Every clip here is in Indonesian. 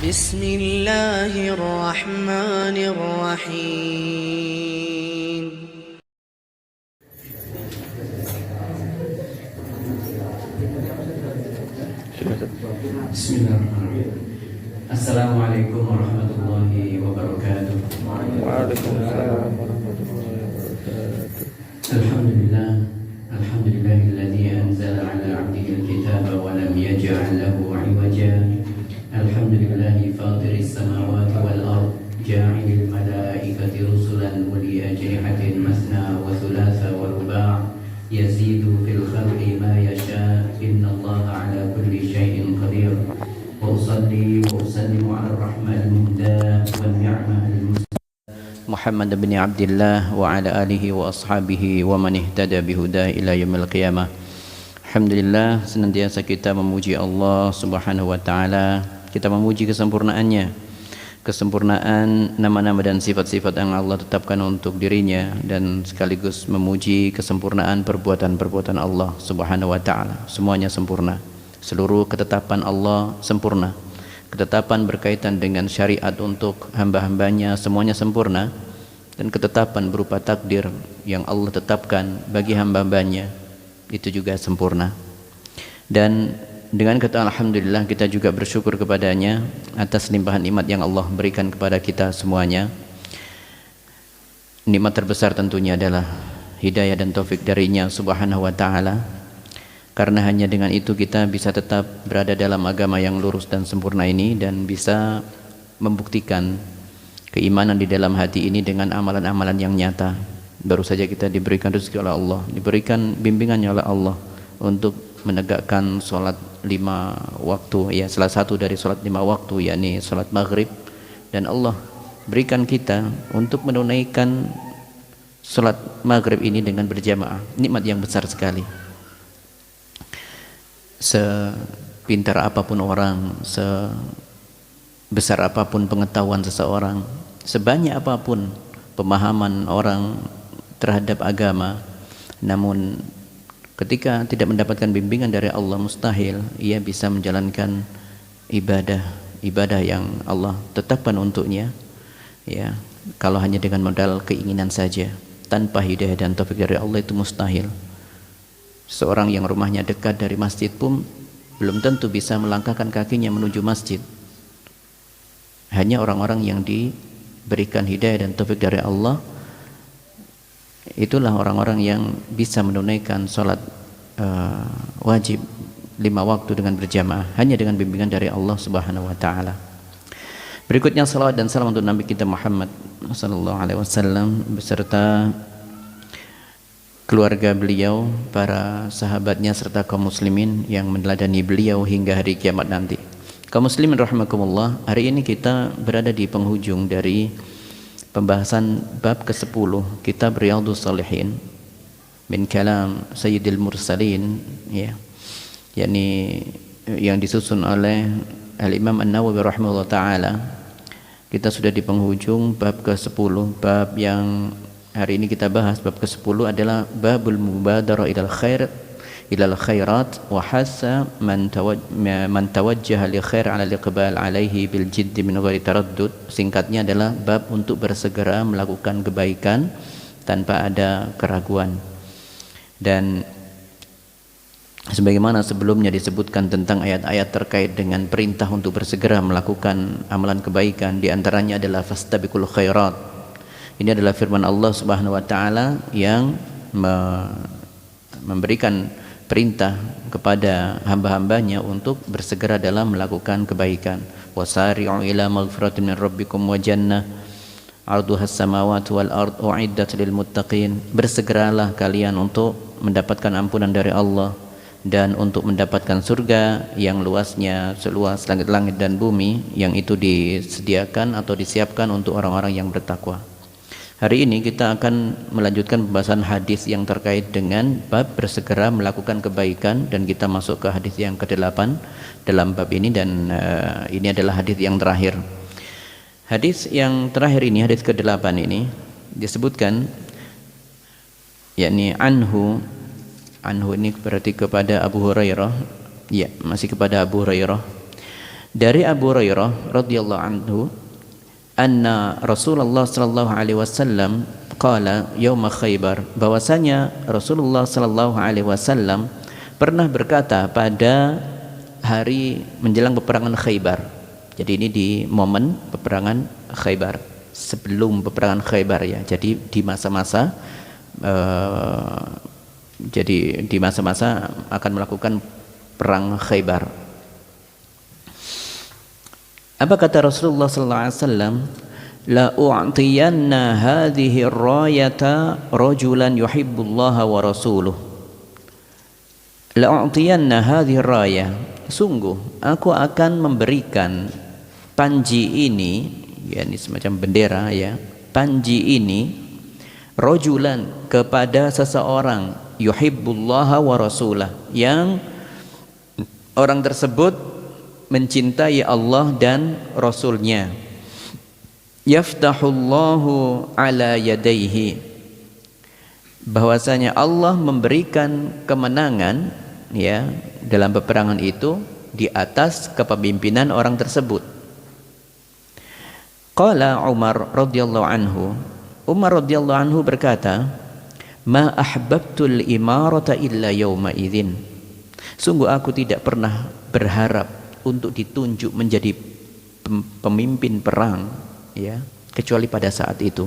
بسم الله الرحمن الرحيم Bismillahirrahmanirrahim. Assalamualaikum warahmatullahi wabarakatuh. Waalaikumsalam warahmatullahi wabarakatuh. Alhamdulillahilladzi anzala ala 'abdihi al-kitaba wa lam yaj'al lahu 'iwaja. Alhamdulillahi fatiris samawati wal ard, ja'ilil malaikati rusulan uli ajnihatin masna wa thulatha wa ruba', yazidu fil khalqi ma yasha', innallaha ala kulli syai'in qadir. وأصلي وأسلم على الرحمة المهداة والنعمة المسداة محمد بن عبد الله وعلى آله وأصحابه ومن اهتدى بهداه إلى يوم القيامة. Alhamdulillah, senantiasa kita memuji Allah Subhanahu wa taala. Kita memuji kesempurnaannya, kesempurnaan nama-nama dan sifat-sifat yang Allah tetapkan untuk dirinya, dan sekaligus memuji kesempurnaan perbuatan-perbuatan Allah Subhanahu wa taala. Semuanya sempurna. Seluruh ketetapan Allah sempurna. Ketetapan berkaitan dengan syariat untuk hamba-hambanya semuanya sempurna. Dan ketetapan berupa takdir yang Allah tetapkan bagi hamba-hambanya itu juga sempurna. Dan dengan kata Alhamdulillah, kita juga bersyukur kepadanya atas limpahan nikmat yang Allah berikan kepada kita semuanya. Nikmat terbesar tentunya adalah hidayah dan taufik darinya Subhanahu wa ta'ala. Karena hanya dengan itu kita bisa tetap berada dalam agama yang lurus dan sempurna ini, dan bisa membuktikan keimanan di dalam hati ini dengan amalan-amalan yang nyata. Baru saja kita diberikan rezeki oleh Allah, diberikan bimbingannya oleh Allah untuk menegakkan sholat 5 waktu, ya salah satu dari sholat 5 waktu yakni sholat maghrib. Dan Allah berikan kita untuk menunaikan sholat maghrib ini dengan berjamaah. Nikmat yang besar sekali. Sepintar apapun orang, sebesar apapun pengetahuan seseorang, sebanyak apapun pemahaman orang terhadap agama, namun ketika tidak mendapatkan bimbingan dari Allah, mustahil ia bisa menjalankan ibadah yang Allah tetapkan untuknya, ya. Kalau hanya dengan modal keinginan saja, tanpa hidayah dan taufik dari Allah, itu mustahil. Seorang yang rumahnya dekat dari masjid pun belum tentu bisa melangkahkan kakinya menuju masjid. Hanya orang-orang yang diberikan hidayah dan taufik dari Allah, itulah orang-orang yang bisa menunaikan sholat wajib 5 waktu dengan berjamaah, hanya dengan bimbingan dari Allah Subhanahu wa ta'ala. Berikutnya salawat dan salam untuk Nabi kita Muhammad sallallahu alaihi wasallam beserta keluarga beliau, para sahabatnya, serta kaum muslimin yang meneladani beliau hingga hari kiamat nanti. Kaum muslimin rahimakumullah, hari ini kita berada di penghujung dari pembahasan bab ke-10 kitab Riyadhus Shalihin min kalam Sayyidil Mursalin, ya, yakni yang disusun oleh Al-Imam An-Nawawi rahimahullah taala. Kita sudah di penghujung bab ke-10. Bab yang hari ini kita bahas, bab ke-10 adalah babul mubadarah ilal khairat wa hasa man tawajjaha li khair ala liqbal alaihi bil jiddi min ghairi taraddud. Singkatnya adalah bab untuk bersegera melakukan kebaikan tanpa ada keraguan. Dan sebagaimana sebelumnya disebutkan tentang ayat-ayat terkait dengan perintah untuk bersegera melakukan amalan kebaikan, di antaranya adalah fastabiqul khairat. Ini adalah firman Allah Subhanahu wa taala yang memberikan perintah kepada hamba-hambanya untuk bersegera dalam melakukan kebaikan. Wasari'u ila maghfiratin min rabbikum wa jannah 'arduhas samawati wal ard u'iddat lil muttaqin. Bersegeralah kalian untuk mendapatkan ampunan dari Allah dan untuk mendapatkan surga yang luasnya seluas langit-langit dan bumi, yang itu disediakan atau disiapkan untuk orang-orang yang bertakwa. Hari ini kita akan melanjutkan pembahasan hadis yang terkait dengan bab bersegera melakukan kebaikan, dan kita masuk ke hadis yang ke-8 dalam bab ini, dan ini adalah hadis yang terakhir. Hadis yang terakhir ini, hadis ke-8 ini disebutkan, yakni anhu ini berarti kepada Abu Hurairah, ya, masih kepada Abu Hurairah. Dari Abu Hurairah radhiyallahu anhu, anna Rasulullah sallallahu alaihi wasallam qala yauma Khaybar, bahwasanya Rasulullah sallallahu alaihi wasallam pernah berkata pada hari menjelang peperangan Khaybar. Jadi ini di momen peperangan Khaybar, sebelum peperangan Khaybar ya. Jadi di masa-masa akan melakukan perang Khaybar. Apa kata Rasulullah sallallahu alaihi wasallam? La u'tiyanna hadhihi ar-rayata rajulan yuhibbullaha wa rasuluh. La u'tiyanna hadhihi ar-rayah, sungguh aku akan memberikan panji ini, ya ini semacam bendera ya, panji ini rajulan kepada seseorang, yuhibbullaha wa rasulah, yang orang tersebut mencintai Allah dan Rasulnya. Yaftahullahu ala yadaihi, bahwasanya Allah memberikan kemenangan ya dalam peperangan itu di atas kepemimpinan orang tersebut. Qala Umar radhiyallahu anhu, Umar radhiyallahu anhu berkata, ma ahbabtul imarata illa yawma idzin, sungguh aku tidak pernah berharap untuk ditunjuk menjadi pemimpin perang ya kecuali pada saat itu.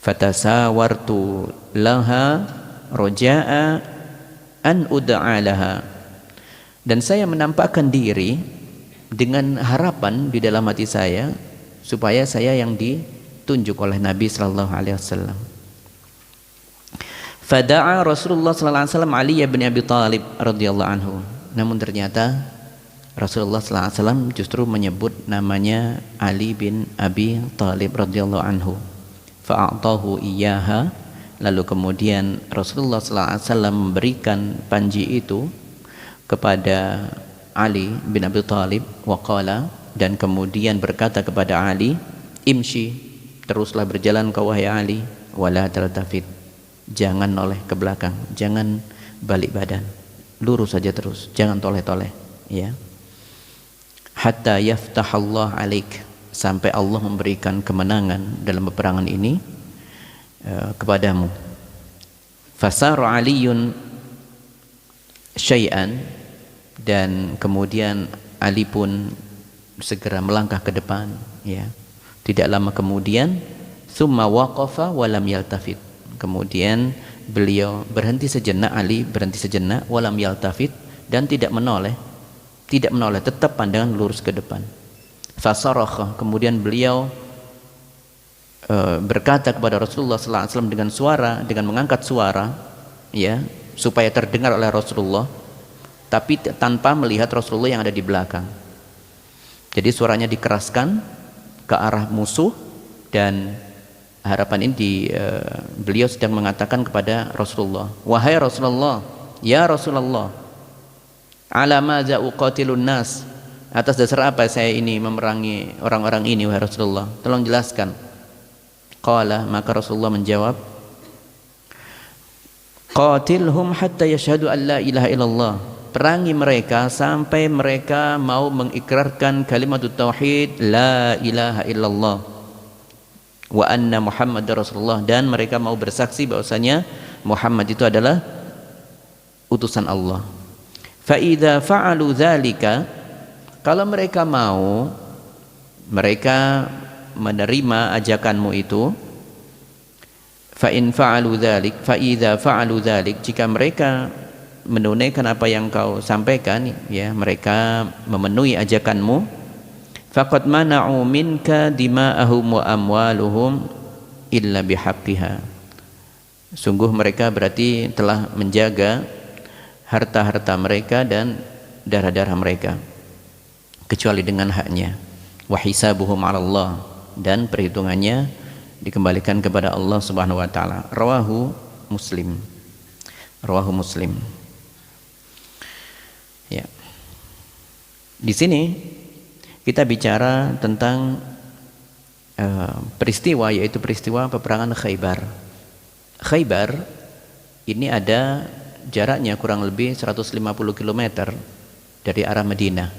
Fatasawartu laha roja'a an ud'a laha, dan saya menampakkan diri dengan harapan di dalam hati saya supaya saya yang ditunjuk oleh Nabi sallallahu alaihi wasallam. Fada'a Rasulullah sallallahu alaihi wasallam Ali bin Abi Thalib radhiyallahu anhu, namun ternyata Rasulullah sallallahu alaihi wasallam justru menyebut namanya Ali bin Abi Thalib radhiyallahu anhu. Fa'atahu iyyaha, lalu kemudian Rasulullah sallallahu alaihi wasallam memberikan panji itu kepada Ali bin Abi Thalib, waqala, dan kemudian berkata kepada Ali, imshi, teruslah berjalan kau wahai Ali, wala taltafit, jangan noleh ke belakang, jangan balik badan, lurus saja terus, jangan toleh-toleh ya. Hatta yaftahallah alaik, sampai Allah memberikan kemenangan dalam peperangan ini kepadamu. Fasara Aliyun syai'an, dan kemudian Ali pun segera melangkah ke depan ya. Tidak lama kemudian summa waqafa wa lam yaltafit, kemudian beliau berhenti sejenak, Ali berhenti sejenak, wa lam yaltafit, dan tidak menoleh, tetap pandangan lurus ke depan. Fasarakha, kemudian beliau berkata kepada Rasulullah sallallahu alaihi wasallam dengan suara, dengan mengangkat suara ya supaya terdengar oleh Rasulullah, tapi tanpa melihat Rasulullah yang ada di belakang. Jadi suaranya dikeraskan ke arah musuh, dan harapan ini beliau sedang mengatakan kepada Rasulullah, wahai Rasulullah, ya Rasulullah, ala madza uqatilun nas, atas dasar apa saya ini memerangi orang-orang ini wahai Rasulullah, tolong jelaskan. Qala, maka Rasulullah menjawab, qatilhum hatta yashhadu an la ilaha illallah, perangi mereka sampai mereka mau mengikrarkan kalimat tauhid la ilaha illallah, wa anna Muhammadar Rasulullah, dan mereka mau bersaksi bahwasanya Muhammad itu adalah utusan Allah. Fa idza fa'alu dzalika, kalau mereka mau, mereka menerima ajakanmu itu, fa in fa'alu dzalik, fa idza fa'alu dzalik, jika mereka menunaikan apa yang kau sampaikan ya, mereka memenuhi ajakanmu, faqad mana'u minka dima'ahum wa amwaluhum illa bihaqqiha, sungguh mereka berarti telah menjaga harta-harta mereka dan darah-darah mereka kecuali dengan haknya. Wa hisabuhum 'ala Allah, dan perhitungannya dikembalikan kepada Allah Subhanahu wa taala. Rawahu Muslim. Rawahu Muslim. Ya. Di sini kita bicara tentang peristiwa, yaitu peristiwa peperangan Khaybar. Khaybar ini ada jaraknya kurang lebih 150 km dari arah Madinah.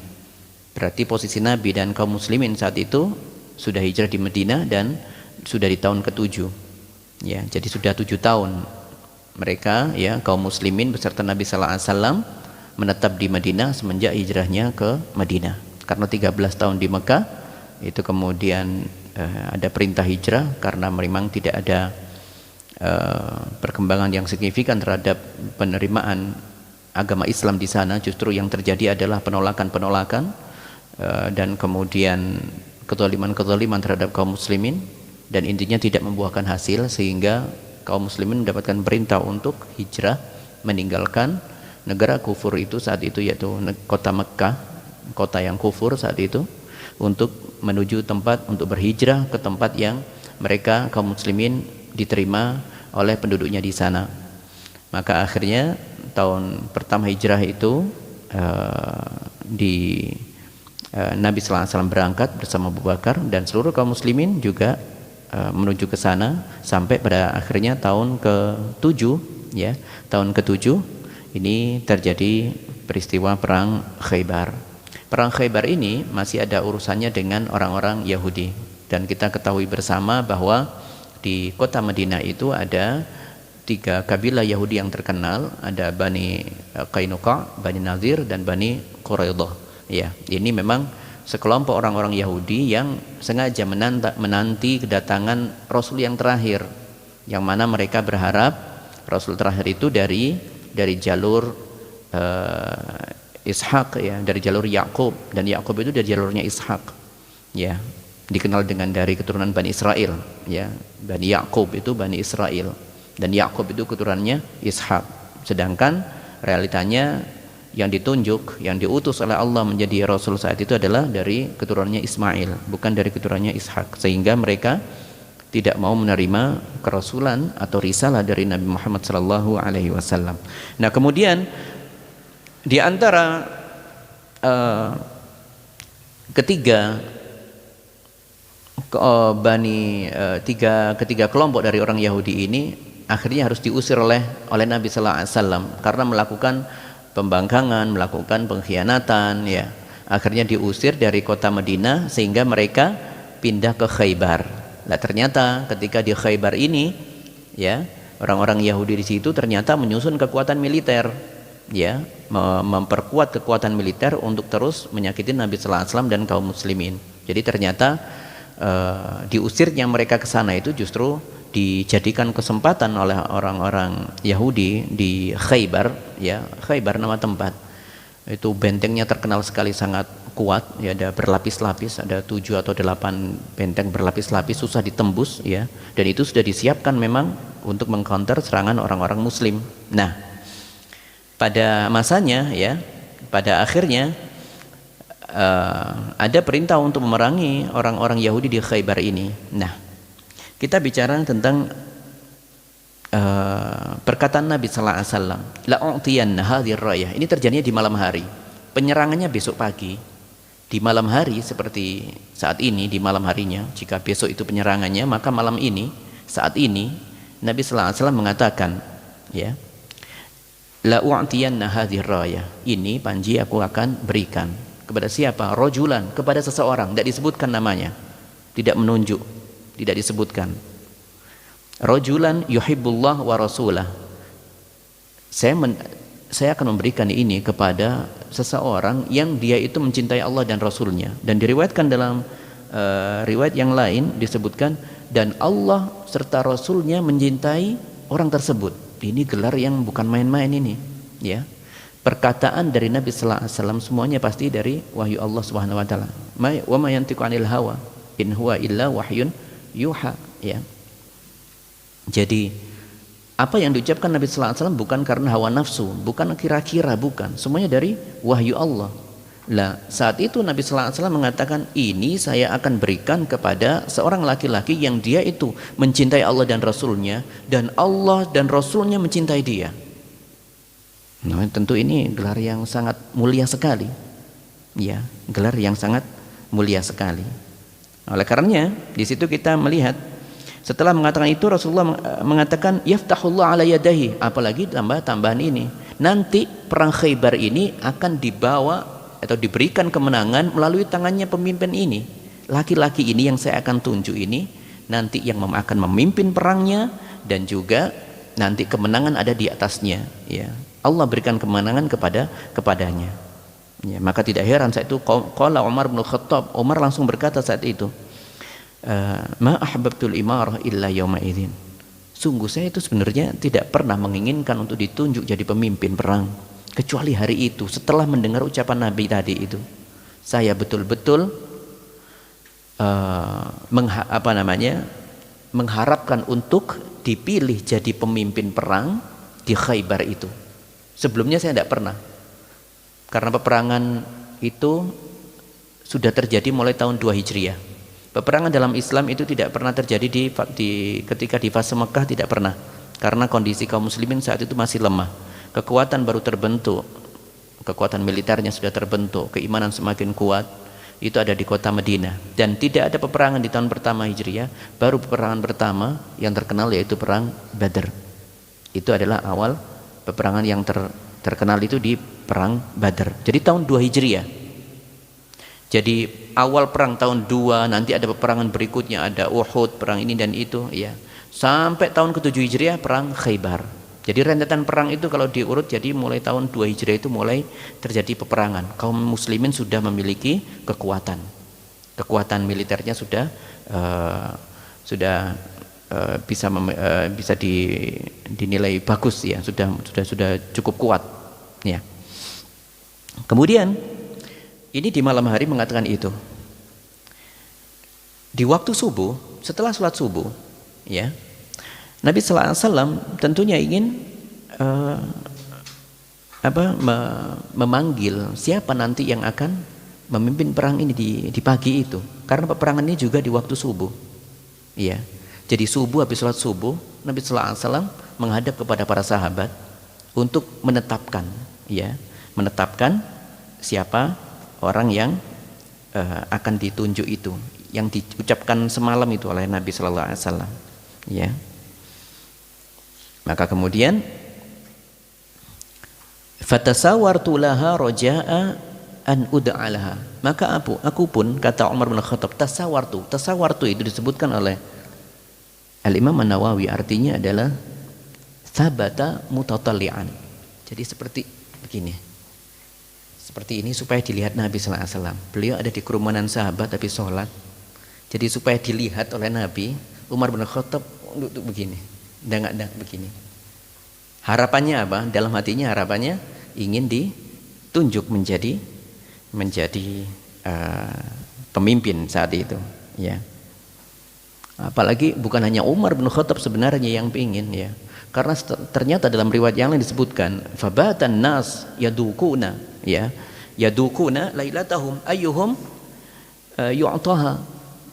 Berarti posisi Nabi dan kaum muslimin saat itu sudah hijrah di Madinah dan sudah di tahun ke-7. Ya, jadi sudah 7 tahun mereka, ya, kaum muslimin beserta Nabi sallallahu alaihi wasallam menetap di Madinah semenjak hijrahnya ke Madinah. Karena 13 tahun di Mekah itu kemudian ada perintah hijrah karena memang tidak ada perkembangan yang signifikan terhadap penerimaan agama Islam di sana. Justru yang terjadi adalah penolakan-penolakan dan kemudian kezaliman-kezaliman terhadap kaum muslimin, dan intinya tidak membuahkan hasil, sehingga kaum muslimin mendapatkan perintah untuk hijrah meninggalkan negara kufur itu saat itu, yaitu kota Mekah, kota yang kufur saat itu, untuk menuju tempat untuk berhijrah ke tempat yang mereka kaum muslimin diterima oleh penduduknya di sana. Maka akhirnya tahun pertama hijrah itu Nabi sallallahu alaihi wasallam berangkat bersama Abu Bakar dan seluruh kaum muslimin juga menuju ke sana sampai pada akhirnya tahun ke-7, ya. Tahun ke-7 ini terjadi peristiwa perang Khaybar. Perang Khaybar ini masih ada urusannya dengan orang-orang Yahudi, dan kita ketahui bersama bahwa di kota Madinah itu ada 3 kabilah Yahudi yang terkenal, ada Bani Qainuqa, Bani Nadir, dan Bani Quraidah. Ya, ini memang sekelompok orang-orang Yahudi yang sengaja menanti kedatangan Rasul yang terakhir, yang mana mereka berharap Rasul terakhir itu dari jalur Ishak, ya, dari jalur Yakub, dan Yakub itu dari jalurnya Ishak, ya, dikenal dengan dari keturunan Bani Israel, ya. Bani Yakub itu Bani Israel, dan Yakub itu keturunannya Ishak. Sedangkan realitanya yang ditunjuk, yang diutus oleh Allah menjadi Rasul saat itu adalah dari keturunannya Ismail, bukan dari keturunannya Ishak, sehingga mereka tidak mau menerima kerasulan atau risalah dari Nabi Muhammad sallallahu alaihi wasallam. Nah, kemudian di antara ketiga kelompok dari orang Yahudi ini akhirnya harus diusir oleh Nabi sallallahu alaihi wasallam karena melakukan pembangkangan, melakukan pengkhianatan, ya. Akhirnya diusir dari kota Madinah sehingga mereka pindah ke Khaybar. Nah, ternyata ketika di Khaybar ini, ya, orang-orang Yahudi di situ ternyata menyusun kekuatan militer, ya, memperkuat kekuatan militer untuk terus menyakiti Nabi sallallahu alaihi wasallam dan kaum muslimin. Jadi ternyata diusirnya mereka ke sana itu justru dijadikan kesempatan oleh orang-orang Yahudi di Khaybar, ya. Khaybar nama tempat. Itu bentengnya terkenal sekali, sangat kuat, ya, ada berlapis-lapis, ada 7 atau 8 benteng berlapis-lapis, susah ditembus, ya. Dan itu sudah disiapkan memang untuk mengcounter serangan orang-orang muslim. Nah, pada masanya, ya, pada akhirnya ada perintah untuk memerangi orang-orang Yahudi di Khaybar ini. Nah, kita bicara tentang perkataan Nabi sallallahu alaihi wasallam, la'utiyanna hadhir rayah. Ini terjadinya di malam hari. Penyerangannya besok pagi. Di malam hari seperti saat ini, di malam harinya, jika besok itu penyerangannya, maka malam ini, saat ini Nabi sallallahu alaihi wasallam mengatakan, ya, la'utiyanna hadhir rayah. Ini panji aku akan berikan kepada siapa? Rajulan, kepada seseorang, tidak disebutkan namanya, tidak menunjuk, tidak disebutkan. Rajulan yuhibbullah wa rasulah. Saya akan memberikan ini kepada seseorang yang dia itu mencintai Allah dan Rasulnya. Dan diriwayatkan dalam riwayat yang lain disebutkan, dan Allah serta Rasulnya mencintai orang tersebut. Ini gelar yang bukan main-main ini, ya. Perkataan dari Nabi sallallahu alaihi wasallam semuanya pasti dari wahyu Allah Subhanahu wa taala. Wa ma yantiqu 'anil hawa in huwa illa wahyun yuha, ya. Jadi apa yang diucapkan Nabi sallallahu alaihi wasallam bukan karena hawa nafsu, bukan kira-kira, bukan. Semuanya dari wahyu Allah. Lah, saat itu Nabi sallallahu alaihi wasallam mengatakan, ini saya akan berikan kepada seorang laki-laki yang dia itu mencintai Allah dan Rasulnya, dan Allah dan Rasulnya mencintai dia. Nah, tentu ini gelar yang sangat mulia sekali, ya, gelar yang sangat mulia sekali. Oleh karenanya di situ kita melihat, setelah mengatakan itu Rasulullah mengatakan yaftahullah ala yadahi, apalagi tambahan ini, nanti perang Khaybar ini akan dibawa atau diberikan kemenangan melalui tangannya pemimpin ini. Laki-laki ini yang saya akan tunjuk ini nanti yang akan memimpin perangnya, dan juga nanti kemenangan ada di atasnya, ya. Allah berikan kemenangan kepadanya. Ya, maka tidak heran saat itu qala Umar bin Khattab, Umar langsung berkata saat itu, ma ahbabtul imarah illa yauma idzin. Sungguh saya itu sebenarnya tidak pernah menginginkan untuk ditunjuk jadi pemimpin perang kecuali hari itu. Setelah mendengar ucapan Nabi tadi itu, saya betul-betul mengharapkan untuk dipilih jadi pemimpin perang di Khaybar itu. Sebelumnya saya tidak pernah, karena peperangan itu sudah terjadi mulai tahun 2 Hijriah. Peperangan dalam Islam itu tidak pernah terjadi ketika di fase Mekah, tidak pernah, karena kondisi kaum muslimin saat itu masih lemah. Kekuatan baru terbentuk, kekuatan militernya sudah terbentuk, keimanan semakin kuat. Itu ada di kota Madinah, dan tidak ada peperangan di tahun pertama Hijriah. Baru peperangan pertama yang terkenal yaitu perang Badr. Itu adalah awal peperangan yang terkenal itu di perang Badr. Jadi tahun 2 Hijriah. Jadi awal perang tahun 2, nanti ada peperangan berikutnya, ada Uhud, perang ini dan itu, ya. Sampai tahun ke-7 Hijriah perang Khaybar. Jadi rentetan perang itu kalau diurut, jadi mulai tahun 2 Hijriah itu mulai terjadi peperangan. Kaum muslimin sudah memiliki kekuatan militernya sudah bisa dinilai bagus, ya, sudah cukup kuat, ya. Kemudian ini di malam hari mengatakan itu. Di waktu subuh, setelah sholat subuh, ya, Nabi sallallahu alaihi wasallam tentunya ingin memanggil siapa nanti yang akan memimpin perang ini di pagi itu, karena peperangan ini juga di waktu subuh, ya. Jadi subuh, habis sholat subuh, Nabi sallallahu alaihi wasallam menghadap kepada para sahabat untuk menetapkan siapa orang yang akan ditunjuk itu, yang diucapkan semalam itu oleh Nabi sallallahu alaihi wasallam, ya. Maka kemudian fatasawartu laha raja'a an ud'alaha. Maka aku pun, kata Umar bin Khattab, tasawartu itu disebutkan oleh Al-Imam An-Nawawi, artinya adalah sabata mutatalli'an. Jadi seperti begini. Seperti ini supaya dilihat Nabi sallallahu alaihi wasallam. Beliau ada di kerumunan sahabat tapi sholat. Jadi supaya dilihat oleh Nabi, Umar bin Khattab duduk begini. Dengak begini. Harapannya apa? Dalam hatinya harapannya ingin ditunjuk menjadi pemimpin saat itu, ya. Apalagi bukan hanya Umar bin Khattab sebenarnya yang ingin, ya. Karena ternyata dalam riwayat yang lain disebutkan fabatan nas yadukuna, ya. Yadukuna lailatahum ayyuhum yu'taha.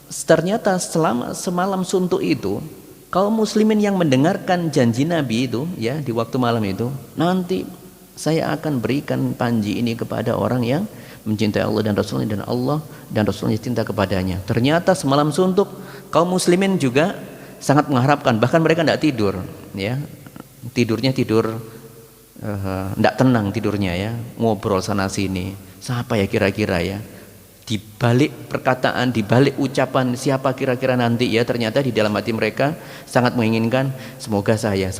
Ternyata semalam suntuk itu kaum muslimin yang mendengarkan janji Nabi itu, ya, di waktu malam itu, nanti saya akan berikan panji ini kepada orang yang mencintai Allah dan Rasulnya, dan Allah dan Rasulnya cinta kepadanya. Ternyata semalam suntuk kaum muslimin juga sangat mengharapkan, bahkan mereka tidak tidur, ya. Tidurnya tidak tenang tidurnya, ya, ngobrol sana sini, siapa ya kira-kira, ya. Di balik perkataan, di balik ucapan siapa kira-kira nanti, ya, ternyata di dalam hati mereka sangat menginginkan semoga saya.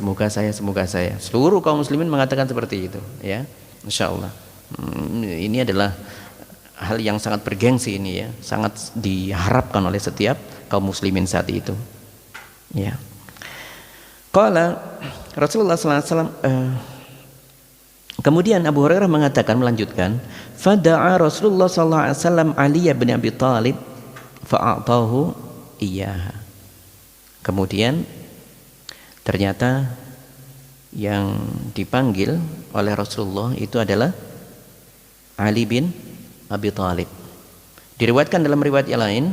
Seluruh kaum muslimin mengatakan seperti itu, ya. Insyaallah. Ini adalah hal yang sangat bergengsi ini, ya, sangat diharapkan oleh setiap kaum muslimin saat itu, ya. Qala Rasulullah sallallahu alaihi wasallam, kemudian Abu Hurairah melanjutkan, fada'a Rasulullah sallallahu alaihi wasallam Ali bin Abi Thalib fa'atahu iyyaha. Kemudian ternyata yang dipanggil oleh Rasulullah itu adalah Ali bin Abi Thalib. Diriwayatkan dalam riwayat yang lain,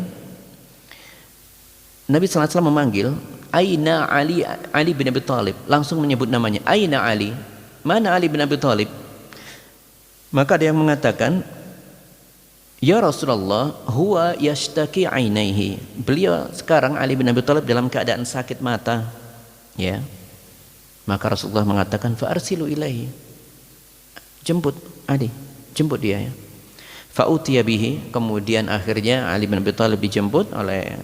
Nabi sallallahu alaihi wasallam memanggil, "Aina Ali bin Abi Thalib?" Langsung menyebut namanya, "Aina Ali?" Mana Ali bin Abi Thalib? Maka ada yang mengatakan, "Ya Rasulullah, huwa yashtaki ainaihi." Beliau sekarang Ali bin Abi Thalib dalam keadaan sakit mata, ya. Maka Rasulullah mengatakan, "Fa arsilu ilaihi." Jemput Ali, jemput dia, ya. Fa'utiya bihi, kemudian akhirnya Ali bin Abi Thalib dijemput oleh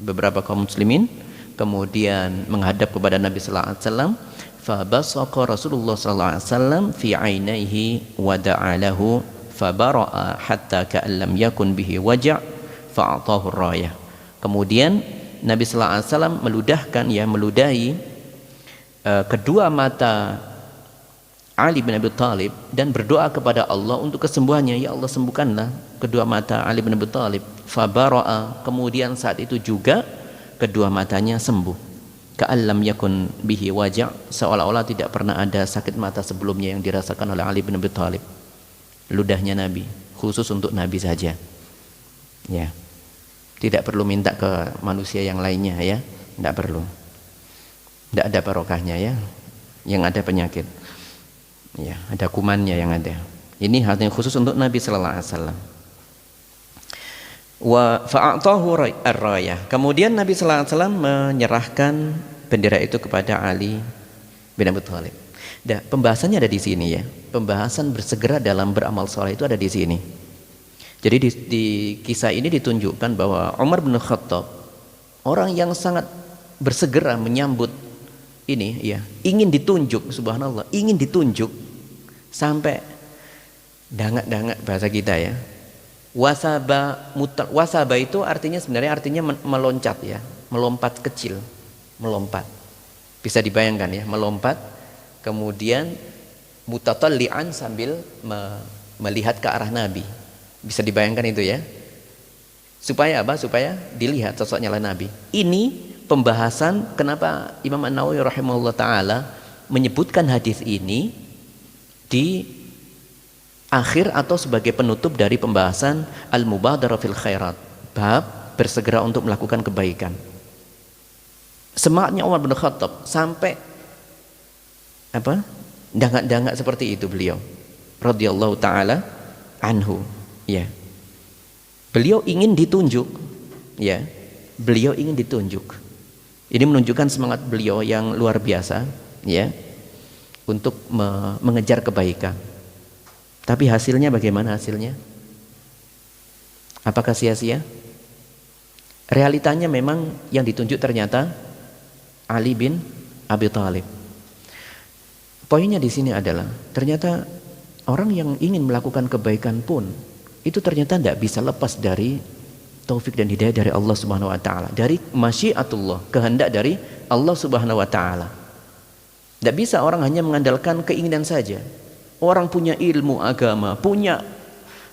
beberapa kaum muslimin, kemudian menghadap kepada Nabi sallallahu alaihi wasallam. Fa basaqa Rasulullah sallallahu alaihi wasallam fi ainaihi wa da'a lahu fa bara'a hatta ka'an lam yakun bihi waja' fa'atahu ar-rayah. Kemudian Nabi sallallahu alaihi wasallam meludahkan, ya, meludahi kedua mata Ali bin Abi Thalib dan berdoa kepada Allah untuk kesembuhannya. Ya Allah, sembuhkanlah kedua mata Ali bin Abi Thalib. Fabara'a, kemudian saat itu juga kedua matanya sembuh. Ka'allam yakun bihi waja', seolah-olah tidak pernah ada sakit mata sebelumnya yang dirasakan oleh Ali bin Abi Thalib. Ludahnya Nabi, khusus untuk Nabi saja. Ya. Tidak perlu minta ke manusia yang lainnya, ya. Tidak perlu. Tidak ada barokahnya, ya. Yang ada penyakit. Ya, ada kumannya yang ada. Ini hal yang khusus untuk Nabi sallallahu alaihi wasallam. Wa fa'atahu ar-rayah. Kemudian Nabi sallallahu alaihi wasallam menyerahkan bendera itu kepada Ali bin Abi Thalib. Dah, pembahasannya ada di sini, ya. Pembahasan bersegera dalam beramal saleh itu ada di sini. Jadi di kisah ini ditunjukkan bahwa Umar bin Khattab, orang yang sangat bersegera menyambut ini, ya, ingin ditunjuk, subhanallah, ingin ditunjuk sampai dangak-dangak bahasa kita, ya. Wasaba itu sebenarnya artinya meloncat, ya, melompat kecil, melompat. Bisa dibayangkan, ya, melompat, kemudian mutatalli'an sambil melihat ke arah Nabi. Bisa dibayangkan itu, ya. Supaya apa? Supaya dilihat sosoknya oleh Nabi. Ini pembahasan kenapa Imam An-Nawawi rahimahullah ta'ala menyebutkan hadis ini di akhir atau sebagai penutup dari pembahasan al-mubadarah fil khairat, bab bersegera untuk melakukan kebaikan. Semangatnya Umar bin Khattab sampai apa? Dangak-dangak seperti itu beliau radhiyallahu ta'ala anhu, ya. Beliau ingin ditunjuk, ya. Beliau ingin ditunjuk. Ini menunjukkan semangat beliau yang luar biasa, ya, untuk mengejar kebaikan. Tapi hasilnya bagaimana hasilnya? Apakah sia-sia? Realitanya memang yang ditunjuk ternyata Ali bin Abi Thalib. Poinnya di sini adalah ternyata orang yang ingin melakukan kebaikan pun itu ternyata tidak bisa lepas dari taufik dan hidayah dari Allah Subhanahu wa taala, dari masyiatullah, kehendak dari Allah Subhanahu wa taala. Tidak bisa orang hanya mengandalkan keinginan saja. Orang punya ilmu agama, punya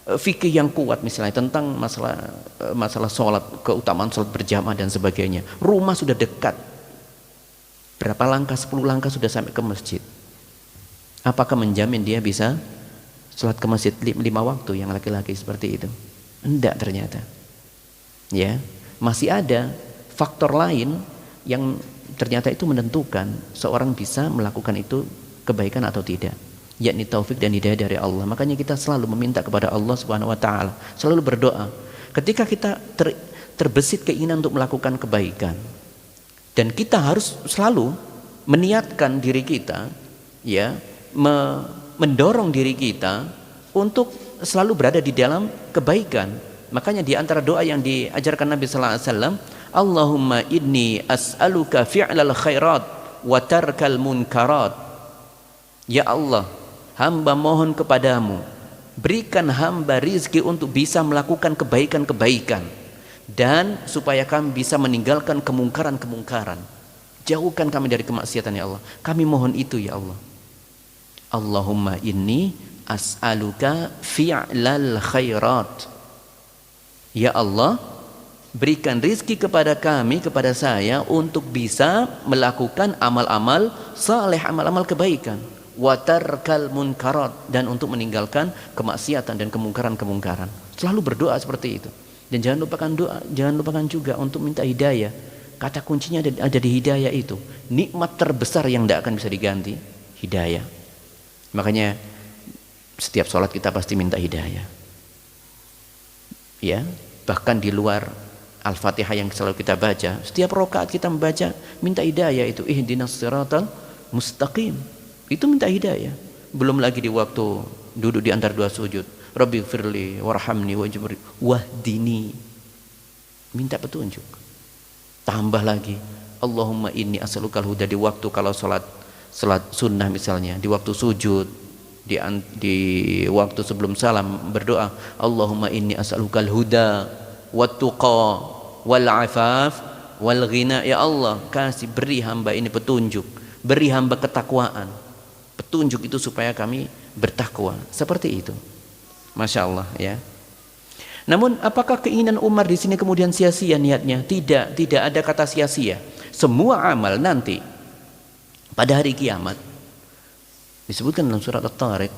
fikih yang kuat misalnya tentang masalah sholat, keutamaan sholat berjamaah dan sebagainya. Rumah sudah dekat. Berapa langkah, 10 langkah sudah sampai ke masjid. Apakah menjamin dia bisa sholat ke masjid 5 waktu yang laki-laki seperti itu? Enggak ternyata. Ya, masih ada faktor lain yang ternyata itu menentukan seorang bisa melakukan itu kebaikan atau tidak, yakni taufik dan hidayah dari Allah. Makanya kita selalu meminta kepada Allah Subhanahu wa taala, selalu berdoa. Ketika kita terbesit keinginan untuk melakukan kebaikan, dan kita harus selalu meniatkan diri kita, ya, mendorong diri kita untuk selalu berada di dalam kebaikan. Makanya di antara doa yang diajarkan Nabi sallallahu alaihi wasallam, Allahumma inni as'aluka fi'lal khairat wa tarkal munkarat. Ya Allah, hamba mohon kepadamu, berikan hamba rizki untuk bisa melakukan kebaikan-kebaikan dan supaya kami bisa meninggalkan kemungkaran-kemungkaran. Jauhkan kami dari kemaksiatan, ya Allah. Kami mohon itu, ya Allah. Allahumma inni as'aluka fi'lal khairat. Ya Allah, berikan rizki kepada kami, kepada saya untuk bisa melakukan amal-amal saleh, amal-amal kebaikan, wa tarkal munkarat, dan untuk meninggalkan kemaksiatan dan kemungkaran-kemungkaran. Selalu berdoa seperti itu. Dan jangan lupakan doa, jangan lupakan juga untuk minta hidayah. Kata kuncinya ada di hidayah itu. Nikmat terbesar yang tidak akan bisa diganti, hidayah. Makanya setiap sholat kita pasti minta hidayah. Ya, bahkan di luar Al-Fatihah yang selalu kita baca, setiap rakaat kita membaca minta hidayah itu, ihdinas siratal mustaqim. Itu minta hidayah. Belum lagi di waktu duduk di antara dua sujud, Rabbi firli warhamni wajburi wahdini, minta petunjuk. Tambah lagi, Allahumma inni as'alukal huda di waktu kalau salat sunnah misalnya, di waktu sujud, di waktu sebelum salam berdoa, Allahumma inni as'alukal huda wat tuqa wal afaf wal ghina. Ya Allah, kasih beri hamba ini petunjuk, beri hamba ketakwaan. Petunjuk itu supaya kami bertakwa. Seperti itu. Masya Allah ya. Namun apakah keinginan Umar di sini kemudian sia-sia niatnya? Tidak, tidak ada kata sia-sia. Semua amal nanti pada hari kiamat disebutkan dalam surat At-Tariq,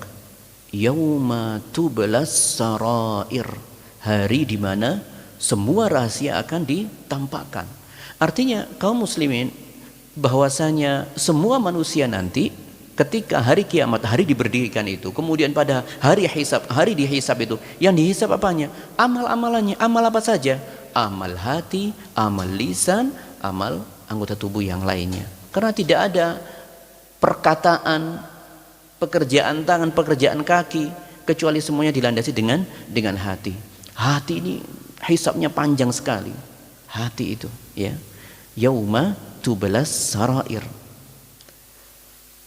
yauma tublas sarair, hari di mana semua rahasia akan ditampakkan. Artinya kaum muslimin bahwasanya semua manusia nanti ketika hari kiamat, hari diberdirikan itu, kemudian pada hari hisab, hari dihisab itu, yang dihisab apanya? Amal-amalannya. Amal apa saja? Amal hati, amal lisan, amal anggota tubuh yang lainnya. Karena tidak ada perkataan, pekerjaan tangan, pekerjaan kaki, kecuali semuanya dilandasi dengan hati. Hati ini hisabnya panjang sekali. Hati itu, ya. Yauma tublas sarair.